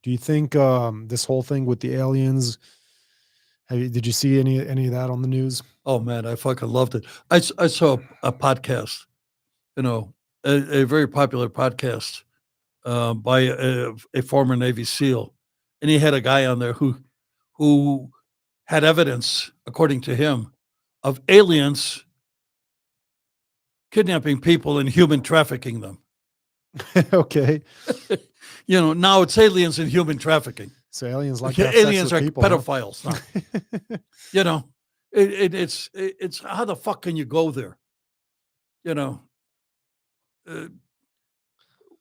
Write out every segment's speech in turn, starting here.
Do you think this whole thing with the aliens? Did you see any of that on the news? Oh man, I fucking loved it. I saw a podcast, you know, a very popular podcast by a former Navy SEAL, and he had a guy on there who had evidence, according to him, of aliens kidnapping people and human trafficking them. Okay. Now it's aliens and human trafficking. So aliens like aliens are people, pedophiles now. It's how the fuck can you go there?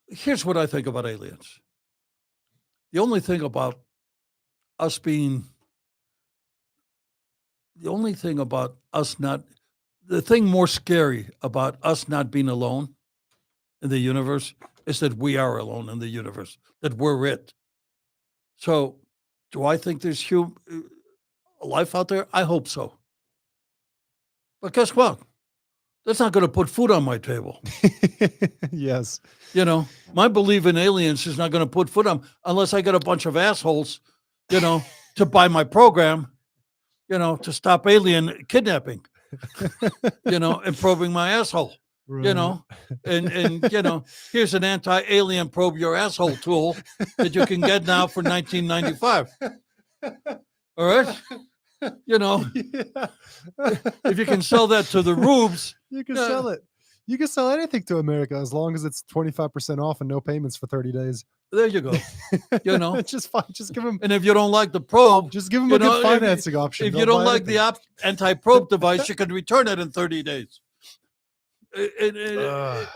Here's what I think about aliens. The only thing about us being, the only thing about us not, the thing more scary about us not being alone in the universe is that we are alone in the universe, that we're it. So, do I think there's life out there? I hope so. But guess what? That's not going to put food on my table. Yes. My belief in aliens is not going to put food on unless I get a bunch of assholes, to buy my program, to stop alien kidnapping, and probing my asshole. Right. And here's an anti-alien probe your asshole tool that you can get now for $19.95. All right, Yeah. if you can sell that to the rubes, You can sell it. You can sell anything to America as long as it's 25% off and no payments for 30 days. there you go. It's just fine. Just give them. And if you don't like the probe, Just give them a good financing option. if They'll you don't buy like the anything. anti-probe device, you can return it in 30 days. Ugh.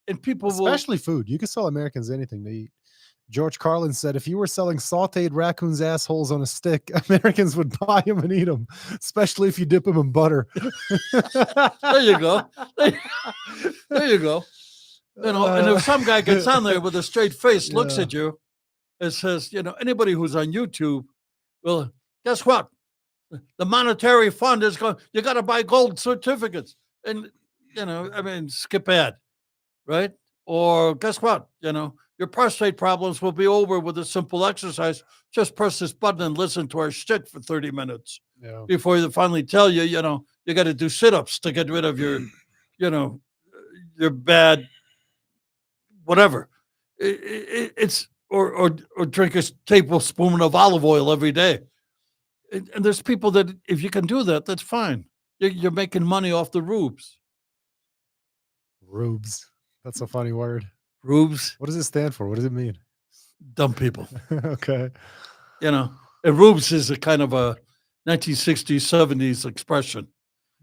And people Especially food. You can sell Americans anything to eat. George Carlin said if you were selling sauteed raccoons' assholes on a stick, Americans would buy them and eat them, especially if you dip them in butter. There you go. There you go. And if some guy gets on there with a straight face, looks Yeah. at you and says, anybody who's on YouTube, well, guess what? The monetary fund is going, you got to buy gold certificates. And, skip ad, right? Or guess what? Your prostate problems will be over with a simple exercise. Just press this button and listen to our shit for 30 minutes Yeah. before they finally tell you, you got to do sit-ups to get rid of your, your bad, whatever. It's or drink a tablespoon of olive oil every day. And there's people that if you can do that, that's fine. You're making money off the rubes. Rubes. That's a funny word. Rubes, What does it stand for? What does it mean? dumb people. Okay. And rubes is a kind of a 1960s, 70s expression.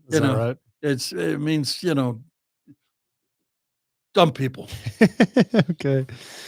Is that right? It means, dumb people. Okay.